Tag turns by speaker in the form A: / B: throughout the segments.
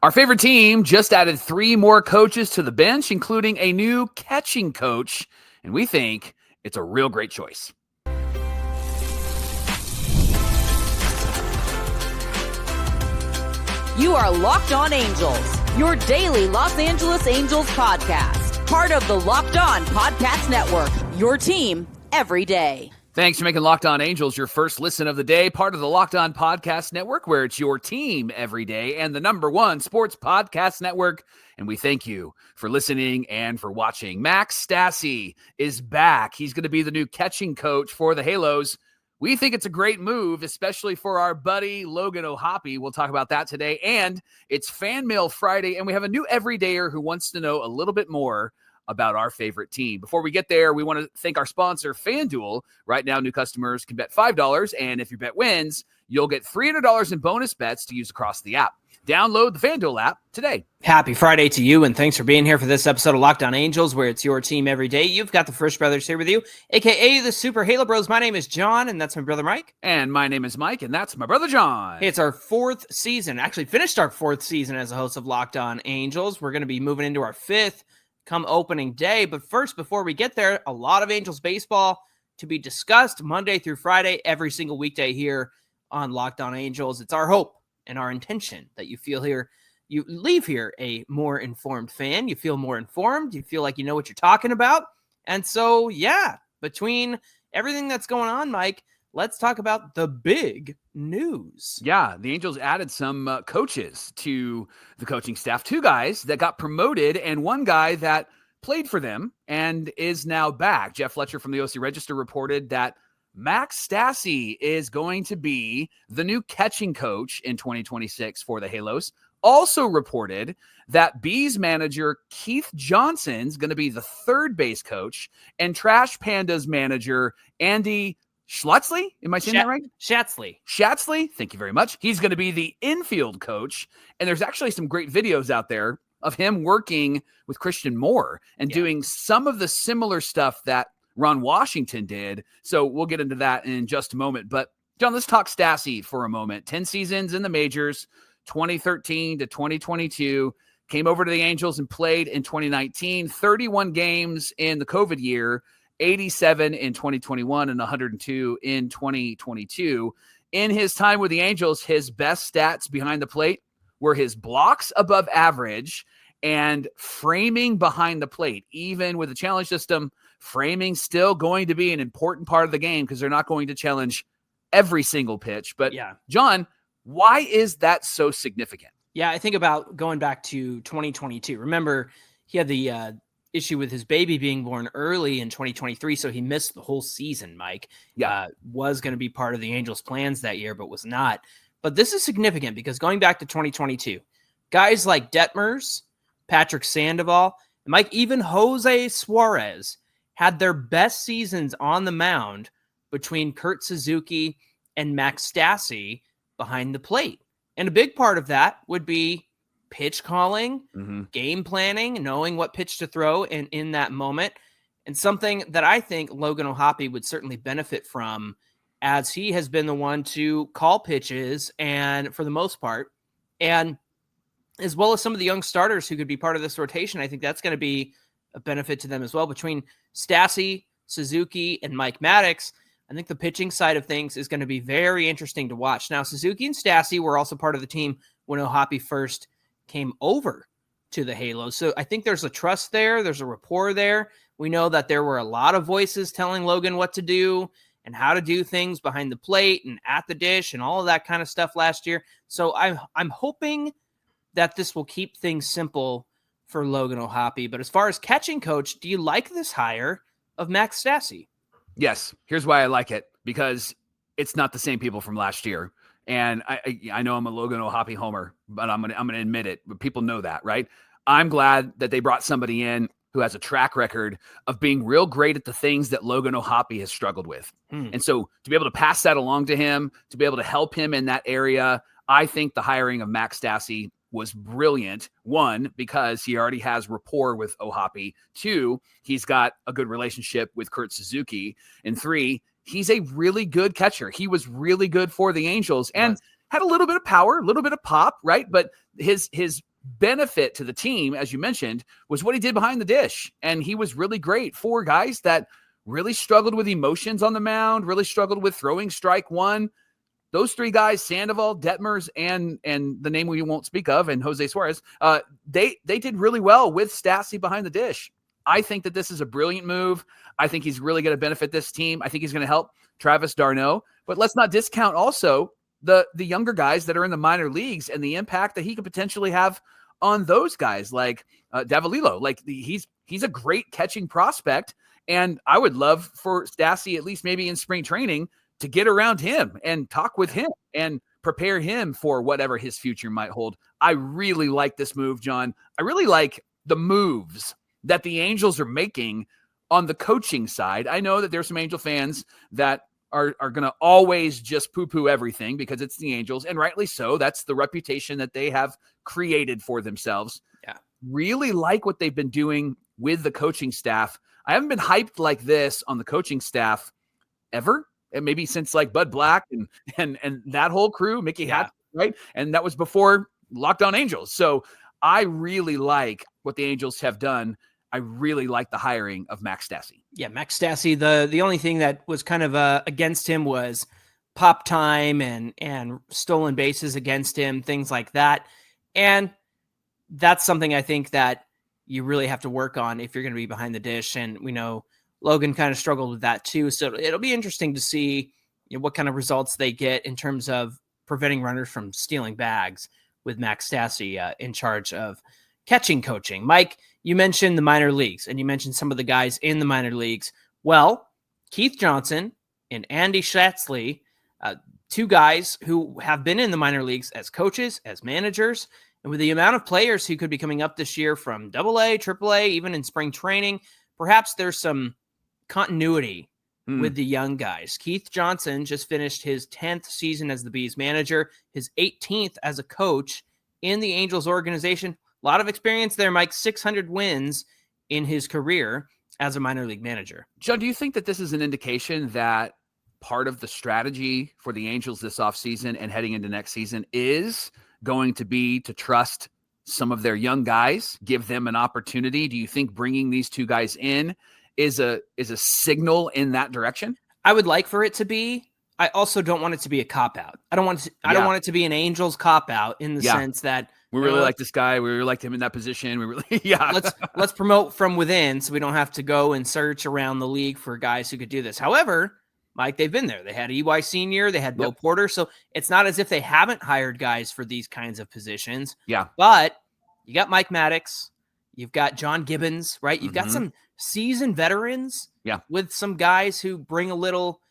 A: Our favorite team just added 3 more coaches to the bench, including a new catching coach, and we think it's a real great choice.
B: You are Locked On Angels, your daily Los Angeles Angels podcast. Part of the Locked On Podcast Network, your team every day.
A: Thanks for making Locked On Angels your first listen of the day, part of the Locked On Podcast Network, where it's your team every day and the #1 sports podcast network. And we thank you for listening and for watching. Max Stassi is back. He's going to be the new catching coach for the Halos. We think it's a great move, especially for our buddy Logan O'Hoppe. We'll talk about that today. And it's Fan Mail Friday, and we have a new everydayer who wants to know a little bit more about our favorite team. Before we get there, we want to thank our sponsor, FanDuel. Right now, new customers can bet $5, and if your bet wins, you'll get $300 in bonus bets to use across the app. Download the FanDuel app today.
C: Happy Friday to you, and thanks for being here for this episode of Locked On Angels, where it's your team every day. You've got the Frisch brothers here with you, a.k.a. the Super Halo Bros. My name is John, and that's my brother Mike.
A: And my name is Mike, and that's my brother John.
C: It's our 4th season, actually finished our 4th season as a host of Locked On Angels. We're going to be moving into our 5th come opening day. But first, before we get there, a lot of Angels baseball to be discussed Monday through Friday, every single weekday here on Locked On Angels. It's our hope and our intention that you leave here a more informed fan. You feel more informed. You feel like you know what you're talking about. And so, yeah, between everything that's going on, Mike, let's talk about the big news.
A: Yeah, the Angels added some coaches to the coaching staff. 2 guys that got promoted and 1 guy that played for them and is now back. Jeff Fletcher from the OC Register reported that Max Stassi is going to be the new catching coach in 2026 for the Halos. Also reported that Bees manager Keith Johnson's going to be the third base coach, and Trash Pandas manager Andy Schatzley, am I saying that right?
C: Schatzley.
A: Thank you very much. He's going to be the infield coach, and there's actually some great videos out there of him working with Christian Moore and doing some of the similar stuff that Ron Washington did. So we'll get into that in just a moment. But John, let's talk Stassi for a moment. 10 seasons in the majors, 2013 to 2022, came over to the Angels and played in 2019, 31 games in the COVID year, 87 in 2021 and 102 in 2022. In his time with the Angels, his best stats behind the plate were his blocks above average and framing behind the plate. Even with the challenge system, framing still going to be an important part of the game because they're not going to challenge every single pitch. But John, why is that so significant?
C: Yeah, I think about going back to 2022. Remember, he had the issue with his baby being born early in 2023, so he missed the whole season, Mike. Was going to be part of the Angels' plans that year, but was not. But this is significant because going back to 2022, guys like Detmers, Patrick Sandoval, and Mike, even Jose Suarez had their best seasons on the mound between Kurt Suzuki and Max Stassi behind the plate. And a big part of that would be pitch calling, game planning, knowing what pitch to throw in that moment, and something that I think Logan O'Hoppe would certainly benefit from, as he has been the one to call pitches and for the most part, and as well as some of the young starters who could be part of this rotation. I think that's going to be a benefit to them as well. Between Stassi, Suzuki, and Mike Maddox, I think the pitching side of things is going to be very interesting to watch. Now, Suzuki and Stassi were also part of the team when O'Hoppe first came over to the Halos. So I think there's a trust there. There's a rapport there. We know that there were a lot of voices telling Logan what to do and how to do things behind the plate and at the dish and all of that kind of stuff last year. So I'm hoping that this will keep things simple for Logan O'Hoppe. But as far as catching coach, do you like this hire of Max Stassi?
A: Yes. Here's why I like it, because it's not the same people from last year. And I know I'm a Logan O'Hoppe homer, but I'm gonna admit it. But people know that, right? I'm glad that they brought somebody in who has a track record of being real great at the things that Logan O'Hoppe has struggled with. And so to be able to pass that along to him, to be able to help him in that area, I think the hiring of Max Stassi was brilliant. 1, because he already has rapport with O'Hoppe. 2, he's got a good relationship with Kurt Suzuki. And 3, he's a really good catcher. He was really good for the Angels and had a little bit of power, a little bit of pop, right? But his benefit to the team, as you mentioned, was what he did behind the dish. And he was really great. 4 guys that really struggled with emotions on the mound, really struggled with throwing strike one. Those 3 guys, Sandoval, Detmers, and the name we won't speak of, and Jose Suarez, they did really well with Stassi behind the dish. I think that this is a brilliant move. I think he's really going to benefit this team. I think he's going to help Travis d'Arnaud. But let's not discount also the younger guys that are in the minor leagues and the impact that he could potentially have on those guys, like Davalillo. Like he's a great catching prospect, and I would love for Stassi, at least maybe in spring training, to get around him and talk with him and prepare him for whatever his future might hold. I really like this move, John. I really like the moves that the Angels are making on the coaching side. I know that there's some Angel fans that are going to always just poo-poo everything because it's the Angels, and rightly so. That's the reputation that they have created for themselves.
C: Yeah. Really
A: like what they've been doing with the coaching staff. I haven't been hyped like this on the coaching staff ever. And maybe since like Bud Black and that whole crew, Mickey Hat, right? And that was before Lockdown Angels. So I really like what the Angels have done. I really like the hiring of Max Stassi.
C: Yeah, Max Stassi. The only thing that was kind of against him was pop time and stolen bases against him, things like that. And that's something I think that you really have to work on if you're going to be behind the dish. And we know Logan kind of struggled with that too. So it'll be interesting to see what kind of results they get in terms of preventing runners from stealing bags with Max Stassi in charge of catching coaching. Mike, you mentioned the minor leagues and you mentioned some of the guys in the minor leagues. Well, Keith Johnson and Andy Schatzley, 2 guys who have been in the minor leagues as coaches, as managers, and with the amount of players who could be coming up this year from AA, AAA, even in spring training, perhaps there's some continuity with the young guys. Keith Johnson just finished his 10th season as the Bees manager, his 18th as a coach in the Angels organization. A lot of experience there, Mike. 600 wins in his career as a minor league manager.
A: John, do you think that this is an indication that part of the strategy for the Angels this offseason and heading into next season is going to be to trust some of their young guys, give them an opportunity? Do you think bringing these 2 guys in is a signal in that direction?
C: I would like for it to be. I also don't want it to be a cop-out. I don't want it to be an Angels cop-out in the sense that
A: we really like this guy. We really liked him in that position. We really,
C: Let's promote from within so we don't have to go and search around the league for guys who could do this. However, Mike, they've been there. They had EY Senior, they had Bo Porter. So it's not as if they haven't hired guys for these kinds of positions.
A: Yeah.
C: But you got Mike Maddox. You've got John Gibbons, right? You've got some seasoned veterans with some guys who bring a little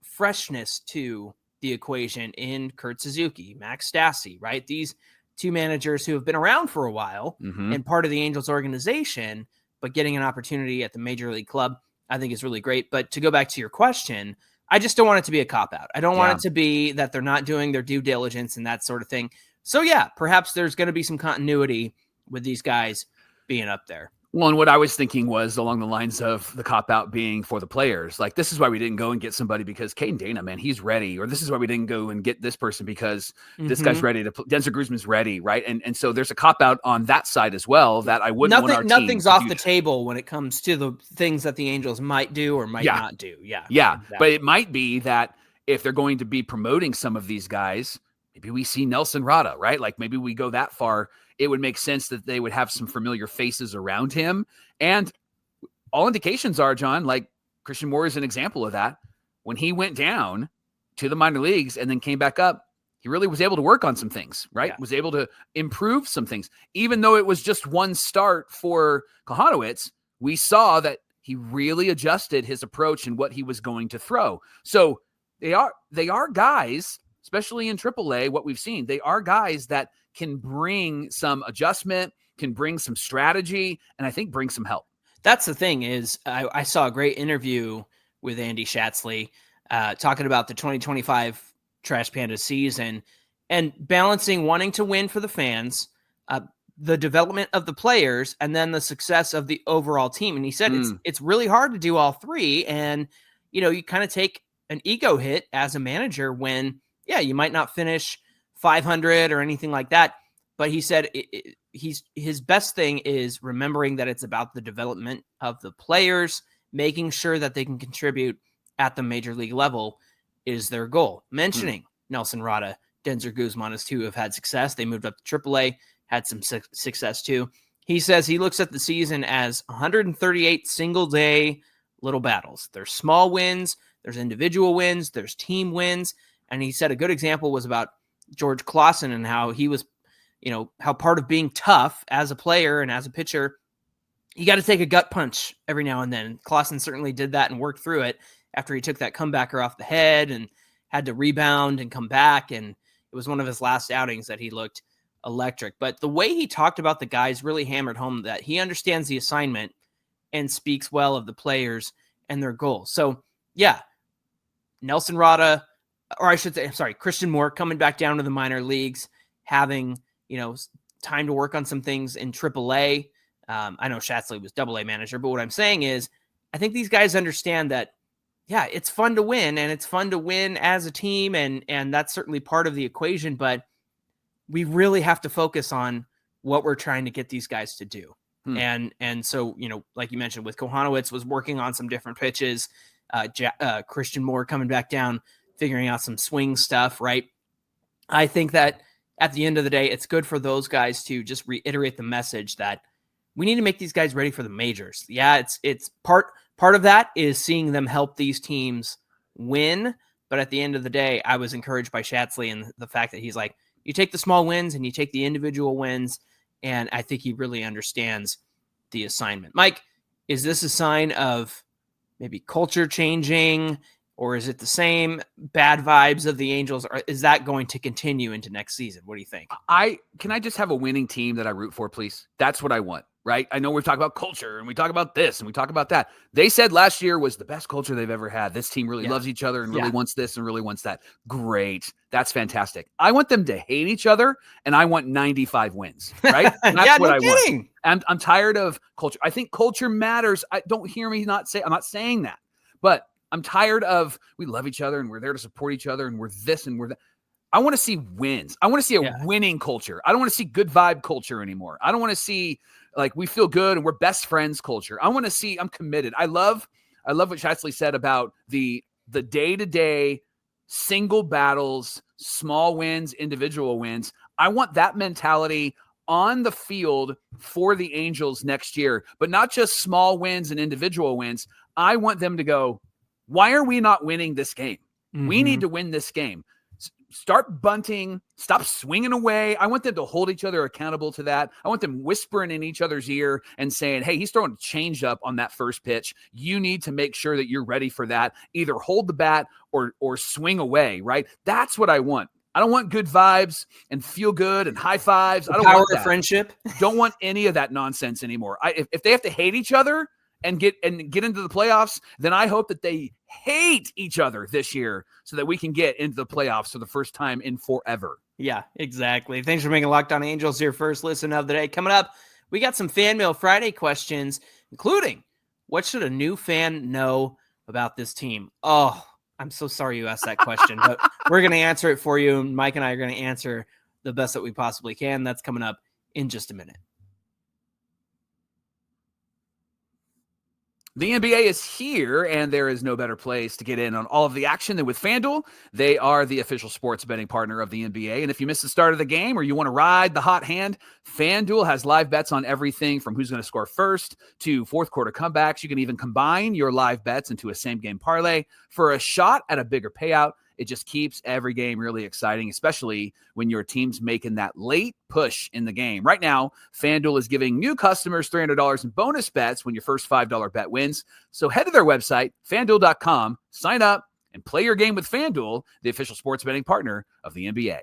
C: freshness to the equation in Kurt Suzuki, Max Stassi, right? These 2 managers who have been around for a while and part of the Angels organization, but getting an opportunity at the major league club, I think is really great. But to go back to your question, I just don't want it to be a cop-out. I don't want it to be that they're not doing their due diligence and that sort of thing. So perhaps there's going to be some continuity with these guys being up there.
A: Well, and what I was thinking was along the lines of the cop-out being for the players. Like, this is why we didn't go and get somebody because Caden Dana, man, he's ready. Or this is why we didn't go and get this person because this guy's ready to Denzer Guzman's ready, right? And so there's a cop-out on that side as well that I wouldn't want our team
C: Nothing's off the table when it comes to the things that the Angels might do or might not do. Yeah.
A: Exactly. But it might be that if they're going to be promoting some of these guys, maybe we see Nelson Rada, right? Like maybe we go that far. It would make sense that they would have some familiar faces around him. And all indications are, John, like Christian Moore is an example of that. When he went down to the minor leagues and then came back up, he really was able to work on some things, right? Was able to improve some things. Even though it was just one start for Kohanowitz, we saw that he really adjusted his approach and what he was going to throw. So they are guys, especially in AAA, what we've seen, they are guys that can bring some adjustment, can bring some strategy, and I think bring some help.
C: That's the thing is I saw a great interview with Andy Schatzley talking about the 2025 Trash Panda season and balancing wanting to win for the fans, the development of the players, and then the success of the overall team. And he said it's really hard to do all 3. And, you kind of take an ego hit as a manager when, you might not finish 500 or anything like that. But he said his best thing is remembering that it's about the development of the players, making sure that they can contribute at the major league level is their goal. Mentioning Nelson Rada, Denzer Guzman as two who have had success. They moved up to AAA, had some success too. He says he looks at the season as 138 single-day little battles. There's small wins, there's individual wins, there's team wins. And he said a good example was about George Clausen and how he was, how part of being tough as a player and as a pitcher, you got to take a gut punch every now and then. Clausen certainly did that and worked through it after he took that comebacker off the head and had to rebound and come back. And it was one of his last outings that he looked electric. But the way he talked about the guys really hammered home that he understands the assignment and speaks well of the players and their goals. So, yeah, Nelson Rada, or I should say, I'm sorry, Christian Moore coming back down to the minor leagues, having, time to work on some things in AAA. I know Schatzley was AA manager, but what I'm saying is I think these guys understand that, yeah, it's fun to win, and it's fun to win as a team, and that's certainly part of the equation, but we really have to focus on what we're trying to get these guys to do. And so, like you mentioned, with Kohanowitz was working on some different pitches, Christian Moore coming back down, figuring out some swing stuff, right? I think that at the end of the day, it's good for those guys to just reiterate the message that we need to make these guys ready for the majors. Yeah, it's part of that is seeing them help these teams win. But at the end of the day, I was encouraged by Schatzley and the fact that he's like, you take the small wins and you take the individual wins. And I think he really understands the assignment. Mike, is this a sign of maybe culture changing, or is it the same bad vibes of the Angels, or is that going to continue into next season? What do you think?
A: Can I just have a winning team that I root for, please? That's what I want, right? I know we've talked about culture and we talk about this and we talk about that. They said last year was the best culture they've ever had. This team really loves each other and really wants this and really wants that. Great. That's fantastic. I want them to hate each other, and I want 95 wins, right? That's what I want. And I'm tired of culture. I think culture matters. Don't hear me I'm not saying that, but I'm tired of we love each other and we're there to support each other and we're this and we're that. I want to see wins. I want to see a winning culture. I don't want to see good vibe culture anymore. I don't want to see like we feel good and we're best friends culture. I want to see I'm committed. I love what Schatzley said about the day-to-day single battles, small wins, individual wins. I want that mentality on the field for the Angels next year, but not just small wins and individual wins. I want them to go, why are we not winning this game? We need to win this game. Start bunting, stop swinging away. I want them to hold each other accountable to that. I want them whispering in each other's ear and saying, hey, he's throwing a change up on that first pitch. You need to make sure that you're ready for that. Either hold the bat or swing away, right? That's what I want. I don't want good vibes and feel good and high fives. I don't want that.
C: Friendship.
A: Don't want any of that nonsense anymore. If they have to hate each other and get into the playoffs, then I hope that they hate each other this year so that we can get into the playoffs for the first time in forever.
C: Yeah, exactly. Thanks for making Locked On Angels your first listen of the day. Coming up, we got some Fan Mail Friday questions, including what should a new fan know about this team? Oh, I'm so sorry you asked that question, but we're going to answer it for you. Mike and I are going to answer the best that we possibly can. That's coming up in just a minute.
A: The NBA is here, and there is no better place to get in on all of the action than with FanDuel. They are the official sports betting partner of the NBA. And if you missed the start of the game or you want to ride the hot hand, FanDuel has live bets on everything from who's going to score first to fourth quarter comebacks. You can even combine your live bets into a same-game parlay for a shot at a bigger payout. It just keeps every game really exciting, especially when your team's making that late push in the game. Right now, FanDuel is giving new customers $300 in bonus bets when your first $5 bet wins. So head to their website, FanDuel.com, sign up, and play your game with FanDuel, the official sports betting partner of the NBA.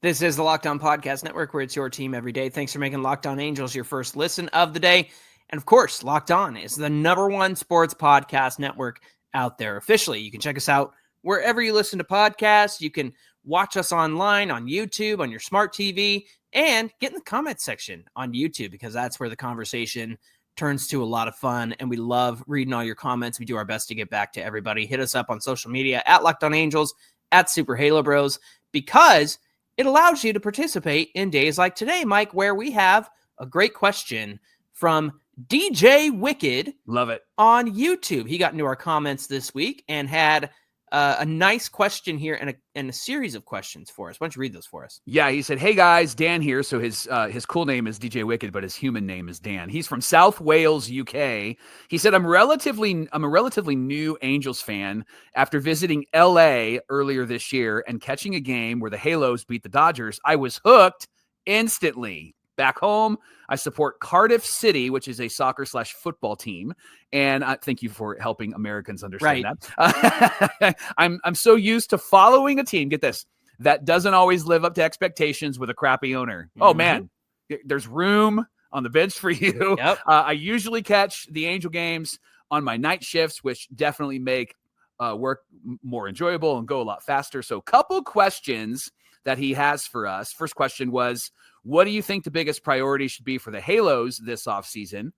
C: This is the Locked On Podcast Network, where it's your team every day. Thanks for making Locked On Angels your first listen of the day. And of course, Locked On is the #1 sports podcast network out there. Officially, you can check us out wherever you listen to podcasts. You can watch us online on YouTube, on your smart TV, and get in the comment section on YouTube, because that's where the conversation turns to a lot of fun. And we love reading all your comments. We do our best to get back to everybody. Hit us up on social media at Locked On Angels, at Super Halo Bros, because it allows you to participate in days like today, Mike, where we have a great question from DJ Wicked.
A: Love it.
C: On YouTube. He got into our comments this week and had a nice question here and a series of questions for us. Why don't you read those for us?
A: Yeah, he said, "Hey guys, Dan here." So his cool name is DJ Wicked, but his human name is Dan. He's from South Wales, UK. He said, I'm a relatively new Angels fan after visiting LA earlier this year and catching a game where the Halos beat the Dodgers. I was hooked instantly. Back home, I support Cardiff City, which is a soccer/football team. And thank you for helping Americans understand that. I'm so used to following a team, get this, that doesn't always live up to expectations with a crappy owner. Oh, man, there's room on the bench for you.
C: Yep.
A: I usually catch the Angel games on my night shifts, which definitely make work more enjoyable and go a lot faster. So couple questions that he has for us. First question was, what do you think the biggest priority should be for the Halos this offseason?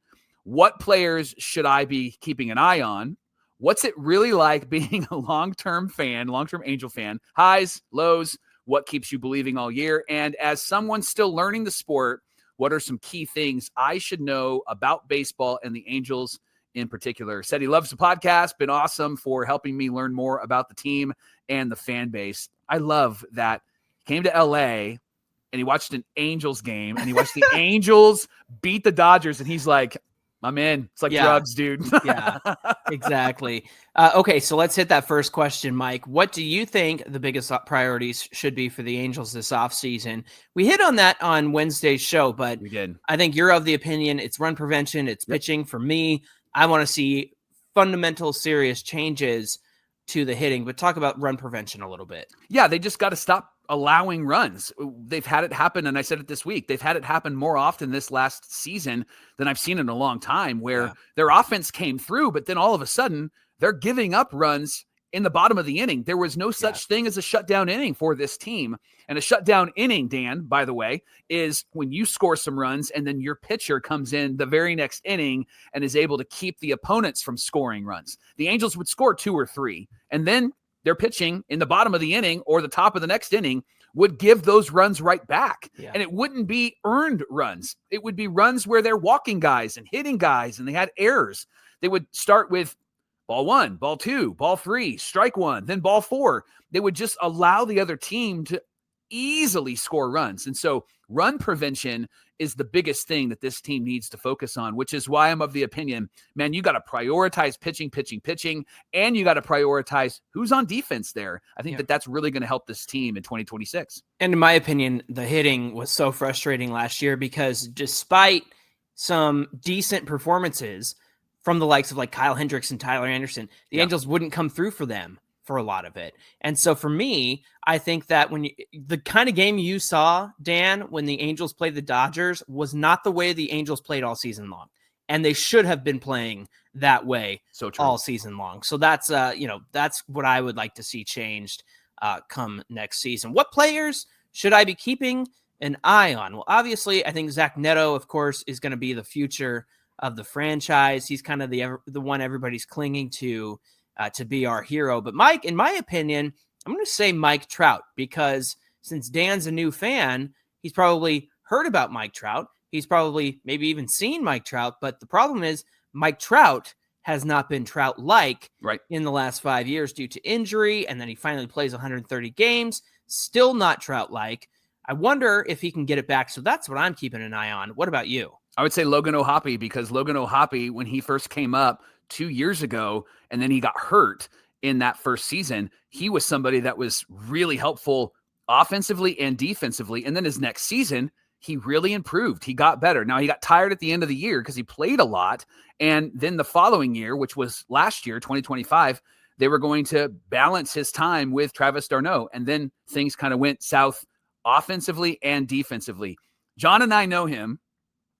A: What players should I be keeping an eye on? What's it really like being a long-term Angel fan? Highs, lows, what keeps you believing all year? And as someone still learning the sport, what are some key things I should know about baseball and the Angels in particular? Said he loves the podcast, been awesome for helping me learn more about the team and the fan base. I love that he came to LA and he watched an Angels game and he watched the Angels beat the Dodgers. And he's like, I'm in. It's like drugs, dude.
C: Yeah, exactly. Okay, so let's hit that first question, Mike. What do you think the biggest priorities should be for the Angels this offseason? We hit on that on Wednesday's show, but
A: we did.
C: I think you're of the opinion it's run prevention, it's pitching. For me, I want to see fundamental, serious changes to the hitting, but talk about run prevention a little bit.
A: Yeah, they just got to stop allowing runs. They've had it happen, and I said it this week, they've had it happen more often this last season than I've seen in a long time, where their offense came through, but then all of a sudden they're giving up runs in the bottom of the inning. There was no such thing as a shutdown inning for this team. And a shutdown inning, Dan, by the way, is when you score some runs and then your pitcher comes in the very next inning and is able to keep the opponents from scoring runs. The Angels would score 2 or 3, and then their pitching in the bottom of the inning or the top of the next inning would give those runs right back. Yeah. And it wouldn't be earned runs. It would be runs where they're walking guys and hitting guys and they had errors. They would start with ball 1, ball 2, ball 3, strike 1, then ball 4. They would just allow the other team to easily score runs. And so run prevention is the biggest thing that this team needs to focus on, which is why I'm of the opinion, man, you got to prioritize pitching, and you got to prioritize who's on defense there. I think that's really going to help this team in 2026.
C: And in my opinion, the hitting was so frustrating last year because despite some decent performances from the likes of like Kyle Hendricks and Tyler Anderson, the Angels wouldn't come through for them for a lot of it. And so for me, I think that the kind of game you saw, Dan, when the Angels played the Dodgers was not the way the Angels played all season long. And they should have been playing that way all season long. So that's, that's what I would like to see changed come next season. What players should I be keeping an eye on? Well, obviously, I think Zach Neto, of course, is going to be the future of the franchise. He's kind of the one everybody's clinging to be our hero. But Mike, in my opinion, I'm going to say Mike Trout, because since Dan's a new fan, he's probably heard about Mike Trout. He's probably maybe even seen Mike Trout. But the problem is Mike Trout has not been Trout-like in the last 5 years due to injury. And then he finally plays 130 games, still not Trout-like. I wonder if he can get it back. So that's what I'm keeping an eye on. What about you?
A: I would say Logan O'Hoppe, because Logan O'Hoppe, when he first came up 2 years ago, and then he got hurt in that first season, he was somebody that was really helpful offensively and defensively. And then his next season, he really improved. He got better. Now, he got tired at the end of the year because he played a lot. And then the following year, which was last year, 2025, they were going to balance his time with Travis d'Arnaud. And then things kind of went south offensively and defensively. John and I know him.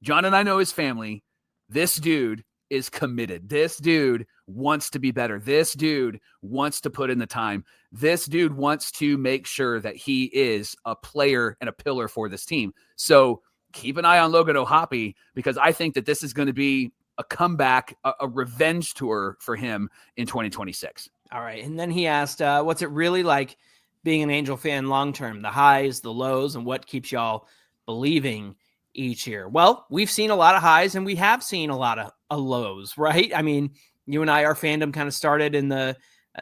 A: John and I know his family. This dude is committed. This dude wants to be better. This dude wants to put in the time. This dude wants to make sure that he is a player and a pillar for this team. So keep an eye on Logan O'Hoppe, because I think that this is going to be a comeback, a revenge tour for him in 2026.
C: All right. And then he asked, what's it really like being an Angel fan long-term, the highs, the lows, and what keeps y'all believing each year? Well, we've seen a lot of highs and we have seen a lot of lows, right? I mean, you and I, our fandom kind of started in the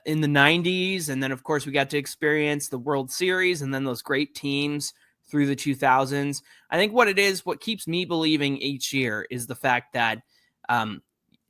C: 90s. And then of course we got to experience the World Series and then those great teams through the 2000s. I think what keeps me believing each year is the fact that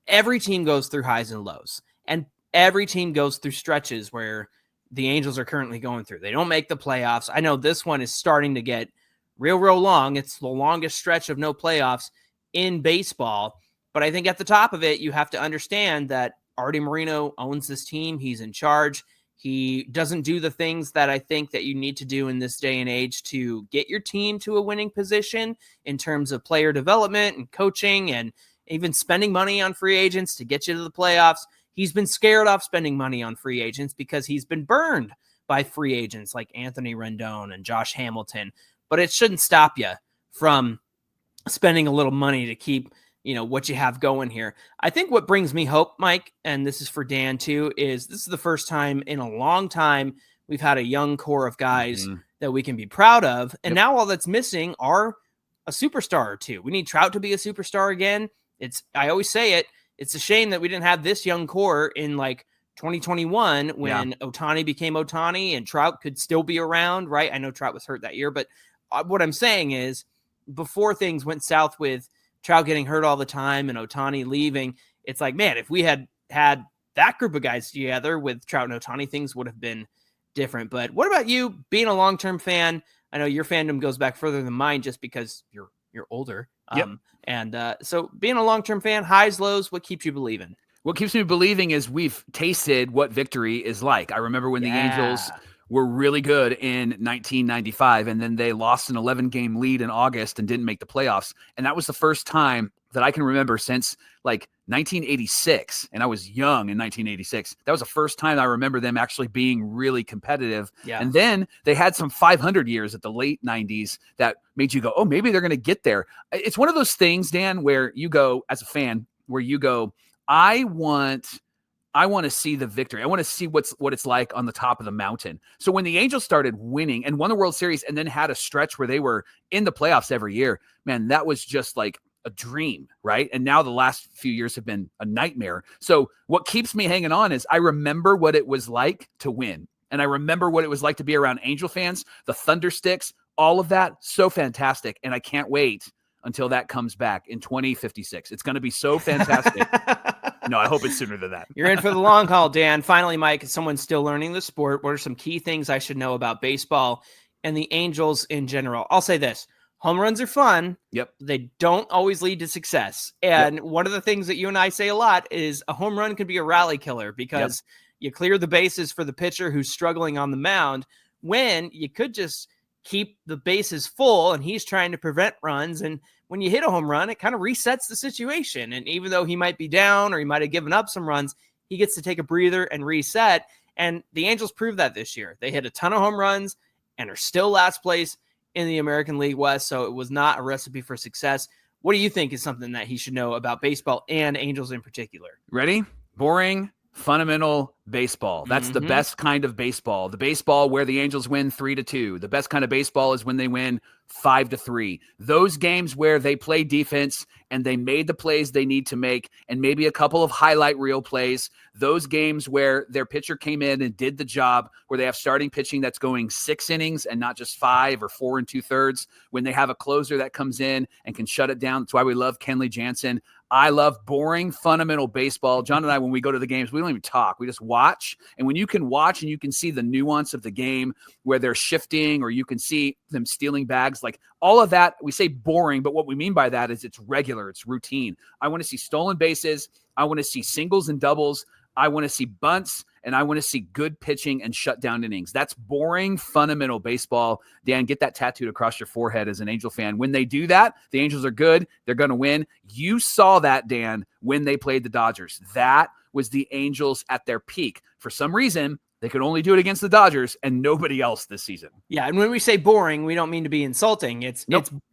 C: every team goes through highs and lows, and every team goes through stretches where the Angels are currently going through. They don't make the playoffs. I know this one is starting to get real long. It's the longest stretch of no playoffs in baseball. But I think at the top of it, you have to understand that Arte Moreno owns this team. He's in charge. He doesn't do the things that I think that you need to do in this day and age to get your team to a winning position in terms of player development and coaching and even spending money on free agents to get you to the playoffs. He's been scared off spending money on free agents because he's been burned by free agents like Anthony Rendon and Josh Hamilton. But it shouldn't stop you from spending a little money to keep, what you have going here. I think what brings me hope, Mike, and this is for Dan too, is this is the first time in a long time we've had a young core of guys that we can be proud of. And now all that's missing are a superstar or two. We need Trout to be a superstar again. I always say it's a shame that we didn't have this young core in like 2021 when Ohtani became Ohtani and Trout could still be around, right? I know Trout was hurt that year, but what I'm saying is before things went south with Trout getting hurt all the time and Ohtani leaving, it's like, man, if we had that group of guys together with Trout and Ohtani, things would have been different. But what about you being a long-term fan? I know your fandom goes back further than mine just because you're older. So being a long-term fan, highs, lows, what keeps you believing?
A: What keeps me believing is we've tasted what victory is like. I remember when the Angels were really good in 1995, and then they lost an 11-game lead in August and didn't make the playoffs. And that was the first time that I can remember since like 1986, and I was young in 1986. That was the first time I remember them actually being really competitive. Yeah. And then they had some 500 years at the late 90s that made you go, oh, maybe they're going to get there. It's one of those things, Dan, where you go as a fan, where you go, I want to see the victory. I want to see what it's like on the top of the mountain. So when the Angels started winning and won the World Series and then had a stretch where they were in the playoffs every year, man, that was just like a dream, right? And now the last few years have been a nightmare. So what keeps me hanging on is I remember what it was like to win. And I remember what it was like to be around Angel fans, the Thundersticks, all of that. So fantastic. And I can't wait until that comes back in 2056. It's going to be so fantastic. No, I hope it's sooner than that.
C: You're in for the long haul, Dan. Finally, Mike, as someone still learning the sport, what are some key things I should know about baseball and the Angels in general? I'll say this. Home runs are fun.
A: Yep.
C: They don't always lead to success. And one of the things that you and I say a lot is a home run can be a rally killer because you clear the bases for the pitcher who's struggling on the mound when you could just keep the bases full and he's trying to prevent runs. And when you hit a home run, it kind of resets the situation. And even though he might be down or he might have given up some runs, he gets to take a breather and reset. And the Angels proved that this year. They hit a ton of home runs and are still last place in the American League West. So it was not a recipe for success. What do you think is something that he should know about baseball and Angels in particular?
A: Ready? Boring, fundamental baseball. That's the best kind of baseball. The baseball where the Angels win 3-2. The best kind of baseball is when they win 5-3. Those games where they play defense and they made the plays they need to make and maybe a couple of highlight reel plays. Those games where their pitcher came in and did the job, where they have starting pitching that's going 6 innings and not just 5 or 4 2/3. When they have a closer that comes in and can shut it down. That's why we love Kenley Jansen. I love boring, fundamental baseball. John and I, when we go to the games, we don't even talk. We just watch. And when you can watch and you can see the nuance of the game where they're shifting or you can see them stealing bags, like all of that, we say boring, but what we mean by that is it's regular, it's routine. I want to see stolen bases. I want to see singles and doubles. I want to see bunts, and I want to see good pitching and shutdown innings. That's boring, fundamental baseball. Dan, get that tattooed across your forehead as an Angel fan. When they do that, the Angels are good. They're going to win. You saw that, Dan, when they played the Dodgers. That was the Angels at their peak. For some reason, they could only do it against the Dodgers and nobody else this season.
C: Yeah, and when we say boring, we don't mean to be insulting. It's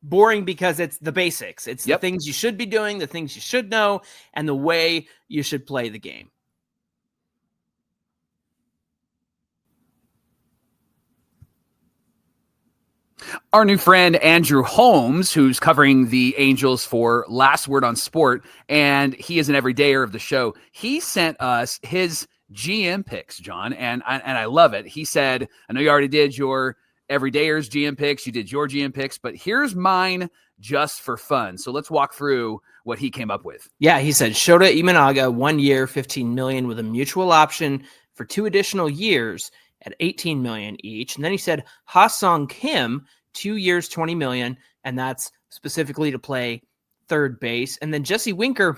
C: boring because it's the basics. It's the things you should be doing, the things you should know, and the way you should play the game.
A: Our new friend, Andrew Holmes, who's covering the Angels for Last Word on Sport, and he is an everydayer of the show. He sent us his GM picks, John, and I love it. He said, I know you already did your everydayers GM picks. You did your GM picks, but here's mine just for fun. So let's walk through what he came up with.
C: Yeah, he said Shota Imanaga, 1 year, $15 million with a mutual option for 2 additional years at $18 million each. And then he said Ha-Seong Kim, 2 years, $20 million, and that's specifically to play third base. And then Jesse Winker,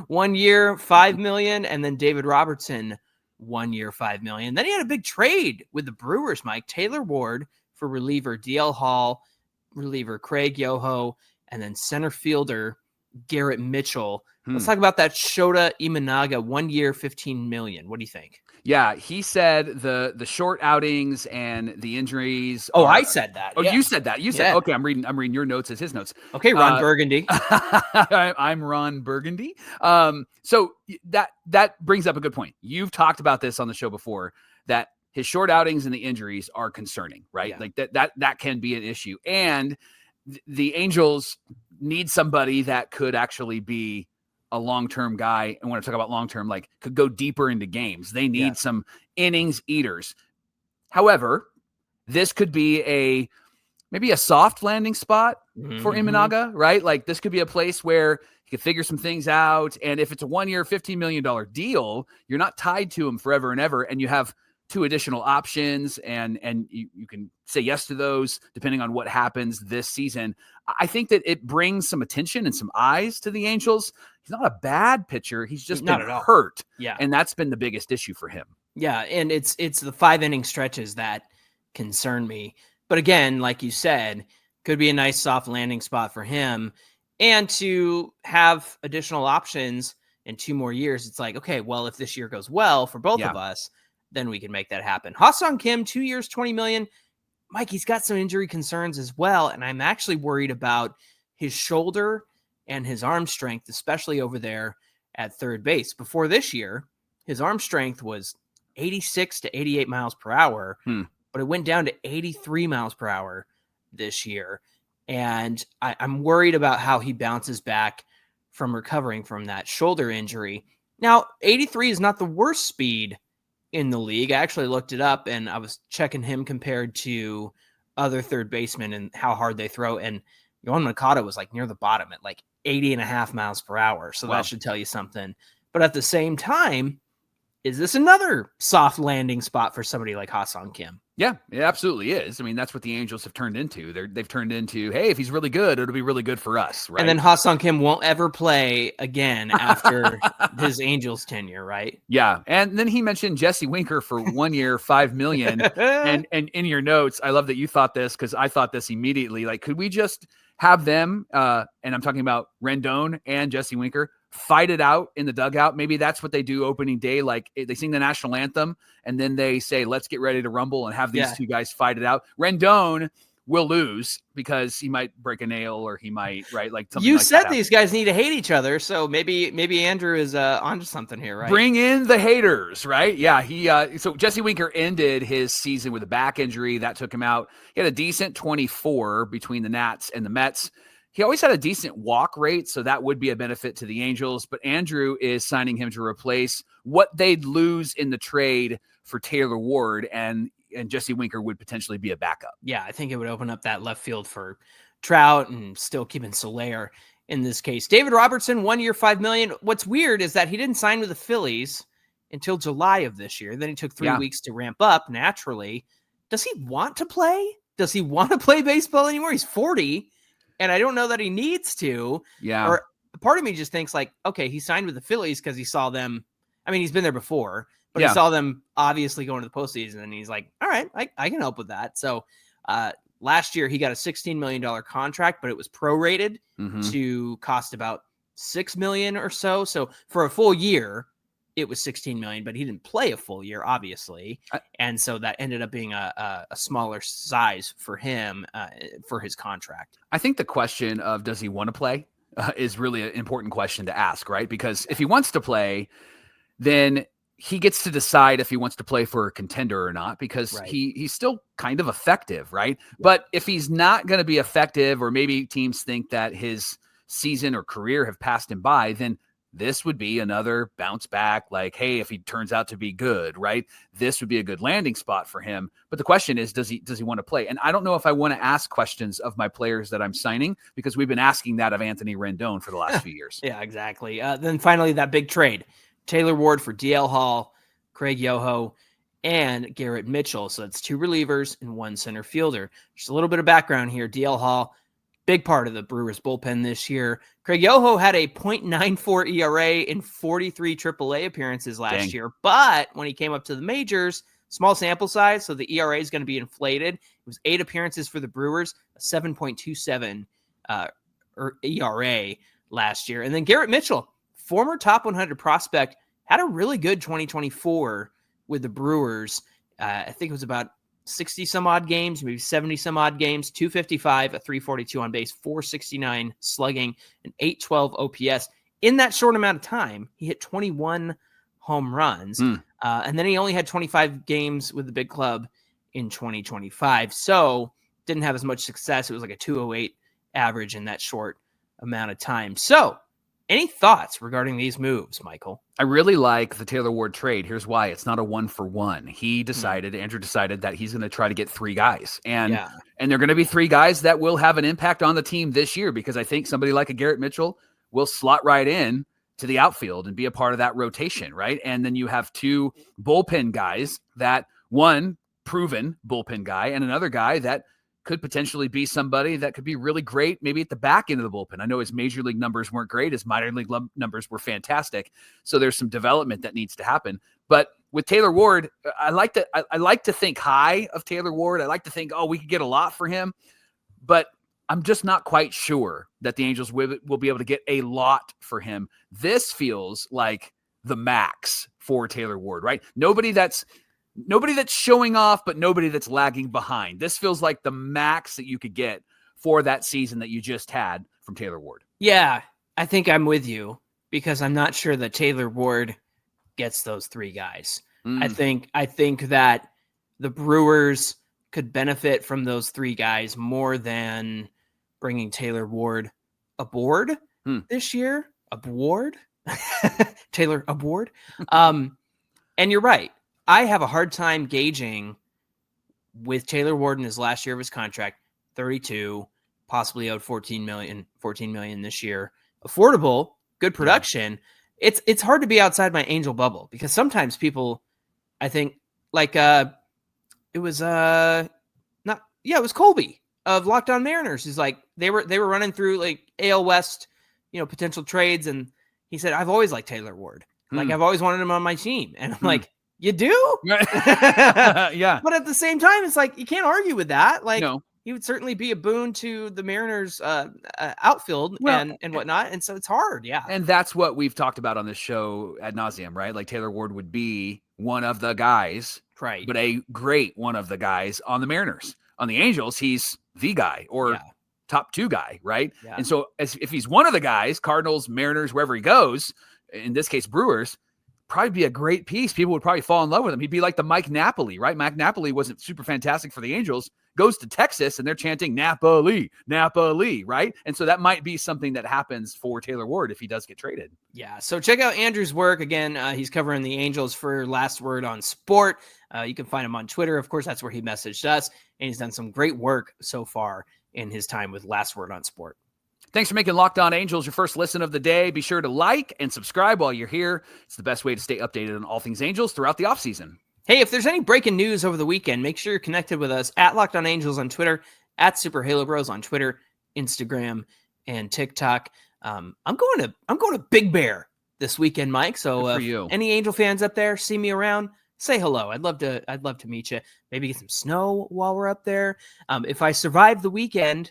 C: 1 year, $5 million, and then David Robertson, 1 year, $5 million. Then he had a big trade with the Brewers, Mike. Taylor Ward for reliever DL Hall, reliever Craig Yoho, and then center fielder Garrett Mitchell. Let's talk about that Shota Imanaga, 1 year, $15 million. What do you think?
A: Yeah, he said the short outings and the injuries.
C: Oh, I said that.
A: Oh,
C: yeah.
A: You said that. You said okay. I'm reading your notes as his notes.
C: Okay, Ron Burgundy.
A: I'm Ron Burgundy. So that brings up a good point. You've talked about this on the show before, that his short outings and the injuries are concerning, right? Yeah. Like that can be an issue, and the Angels need somebody that could actually be a long-term guy. And when I talk about long-term, like could go deeper into games. They need some innings eaters. However, this could be maybe a soft landing spot for Imanaga, right? Like this could be a place where he could figure some things out. And if it's a 1 year, $15 million deal, you're not tied to him forever and ever. And you have 2 additional options and you can say yes to those depending on what happens this season. I think that it brings some attention and some eyes to the Angels. He's not a bad pitcher. He's just been hurt.
C: Yeah.
A: And that's been the biggest issue for him.
C: Yeah. And it's the 5-inning stretches that concern me. But again, like you said, could be a nice soft landing spot for him. And to have additional options in 2 more years, it's like, okay, well, if this year goes well for both of us, then we can make that happen. Ha-Seong Kim, 2 years, $20 million. Mike, he's got some injury concerns as well. And I'm actually worried about his shoulder and his arm strength, especially over there at third base. Before this year, his arm strength was 86 to 88 miles per hour, but it went down to 83 miles per hour this year. And I'm worried about how he bounces back from recovering from that shoulder injury. Now, 83 is not the worst speed in the league. I actually looked it up and I was checking him compared to other third basemen and how hard they throw. And Yohan Moncada was like near the bottom at like 80.5 miles per hour. So that should tell you something. But at the same time, is this another soft landing spot for somebody like Ha-Seong Kim?
A: Yeah, it absolutely is. I mean, that's what the Angels have turned into. They've turned into, hey, if he's really good, it'll be really good for us, right?
C: And then Ha-Seong Kim won't ever play again after his Angels tenure, right?
A: Yeah. And then he mentioned Jesse Winker for 1 year, $5 million. and in your notes, I love that you thought this because I thought this immediately. Like, could we just have them, and I'm talking about Rendon and Jesse Winker, fight it out in the dugout? Maybe that's what they do opening day. Like they sing the national anthem and then they say, let's get ready to rumble and have these 2 guys fight it out. Rendon will lose because he might break a nail or he might, right? Like something
C: you
A: like
C: said
A: that
C: these guys need to hate each other. So maybe Andrew is onto something here, right?
A: Bring in the haters, right? Yeah. So Jesse Winker ended his season with a back injury that took him out. He had a decent 24 between the Nats and the Mets. He always had a decent walk rate, so that would be a benefit to the Angels. But Andrew is signing him to replace what they'd lose in the trade for Taylor Ward, and Jesse Winker would potentially be a backup.
C: Yeah, I think it would open up that left field for Trout and still keeping Soler in this case. David Robertson, 1 year, $5 million. What's weird is that he didn't sign with the Phillies until July of this year. Then he took 3 weeks to ramp up naturally. Does he want to play? Does he want to play baseball anymore? He's 40. And I don't know that he needs to. Yeah. Or part of me just thinks like, okay, he signed with the Phillies because he saw them. I mean, he's been there before, but he saw them obviously going to the postseason. And he's like, all right, I can help with that. So last year he got a $16 million contract, but it was prorated to cost about $6 million or so. So for a full year, it was $16 million, but he didn't play a full year, obviously. And so that ended up being a smaller size for him for his contract.
A: I think the question of does he want to play is really an important question to ask, right? Because if he wants to play, then he gets to decide if he wants to play for a contender or not, because he's still kind of effective, right? Yeah. But if he's not going to be effective, or maybe teams think that his season or career have passed him by, then this would be another bounce back. Like, hey, if he turns out to be good, right, this would be a good landing spot for him. But the question is, does he want to play? And I don't know if I want to ask questions of my players that I'm signing, because we've been asking that of Anthony Rendon for the last few years.
C: Yeah, exactly. Then finally, that big trade, Taylor Ward for DL Hall, Craig Yoho, and Garrett Mitchell. So that's 2 relievers and 1 center fielder. Just a little bit of background here. DL Hall, big part of the Brewers bullpen this year. Craig Yoho had a .94 ERA in 43 AAA appearances last year. But when he came up to the majors, small sample size, so the ERA is going to be inflated. It was 8 appearances for the Brewers, a 7.27 ERA last year. And then Garrett Mitchell, former top 100 prospect, had a really good 2024 with the Brewers. I think it was about 60 some odd games, maybe 70 some odd games, 255, a 342 on base, 469 slugging, and 812 OPS. In that short amount of time, he hit 21 home runs. And then he only had 25 games with the big club in 2025. So didn't have as much success. It was like a 208 average in that short amount of time. So any thoughts regarding these moves, Michael?
A: I really like the Taylor Ward trade. Here's why. It's not a 1-for-1. Andrew decided that he's going to try to get 3 guys. And they're going to be 3 guys that will have an impact on the team this year, because I think somebody like a Garrett Mitchell will slot right in to the outfield and be a part of that rotation, right? And then you have 2 bullpen guys, that one proven bullpen guy and another guy that could potentially be somebody that could be really great, maybe at the back end of the bullpen. I know his major league numbers weren't great. His minor league numbers were fantastic. So there's some development that needs to happen. But with Taylor Ward, I like to think high of Taylor Ward. I like to think, we could get a lot for him. But I'm just not quite sure that the Angels will be able to get a lot for him. This feels like the max for Taylor Ward, right? Nobody that's showing off, but nobody that's lagging behind. This feels like the max that you could get for that season that you just had from Taylor Ward.
C: Yeah, I think I'm with you, because I'm not sure that Taylor Ward gets those 3 guys. I think that the Brewers could benefit from those 3 guys more than bringing Taylor Ward aboard this year. Aboard? Taylor aboard? And you're right. I have a hard time gauging with Taylor Ward in his last year of his contract, 32, possibly owed $14 million this year. Affordable, good production. Yeah. It's hard to be outside my Angel bubble, because sometimes people, I think, like it was Colby of Locked On Mariners. He's like, they were running through like AL West, potential trades, and he said, I've always liked Taylor Ward. Like, I've always wanted him on my team. And I'm like, you do?
A: Yeah.
C: But at the same time, it's like, you can't argue with that. Like, he would certainly be a boon to the Mariners outfield and whatnot. And so it's hard. Yeah.
A: And that's what we've talked about on this show ad nauseum, right? Like, Taylor Ward would be one of the guys,
C: right?
A: But a great one of the guys on the Mariners. On the Angels, he's the guy, or top 2 guy, right? Yeah. And so if he's one of the guys, Cardinals, Mariners, wherever he goes, in this case, Brewers, probably be a great piece. People would probably fall in love with him. He'd be like the Mike Napoli, right? Mike Napoli wasn't super fantastic for the Angels, goes to Texas, and they're chanting Napoli, right? And so that might be something that happens for Taylor Ward if he does get traded.
C: Yeah, so check out Andrew's work. Again, he's covering the Angels for Last Word on Sport. You can find him on Twitter. Of course, that's where he messaged us, and he's done some great work so far in his time with Last Word on Sport.
A: Thanks for making Locked On Angels your first listen of the day. Be sure to like and subscribe while you're here. It's the best way to stay updated on all things Angels throughout the offseason.
C: Hey, if there's any breaking news over the weekend, make sure you're connected with us at Locked On Angels on Twitter, at Super Halo Bros on Twitter, Instagram, and TikTok. I'm going to Big Bear this weekend, Mike. So any Angel fans up there, see me around, say hello. I'd love to meet you. Maybe get some snow while we're up there. If I survive the weekend,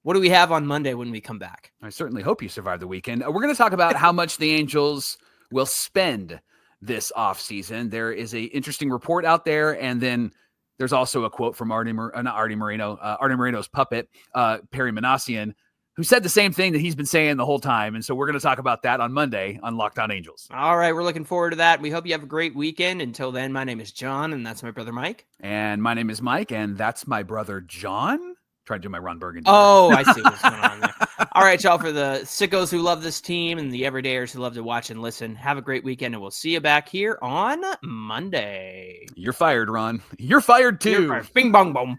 C: what do we have on Monday when we come back?
A: I certainly hope you survive the weekend. We're going to talk about how much the Angels will spend this offseason. There is an interesting report out there, and then there's also a quote from Arte Moreno's puppet, Perry Manassian, who said the same thing that he's been saying the whole time. And so we're going to talk about that on Monday on Locked On Angels.
C: All right. We're looking forward to that. We hope you have a great weekend. Until then, my name is John, and that's my brother Mike.
A: And my name is Mike, and that's my brother John. Try to do my Ron Burgundy.
C: Oh, I see what's going on there. All right, y'all, for the sickos who love this team and the everydayers who love to watch and listen, have a great weekend, and we'll see you back here on Monday.
A: You're fired, Ron. You're fired too.
C: You're fired. Bing, bong, boom.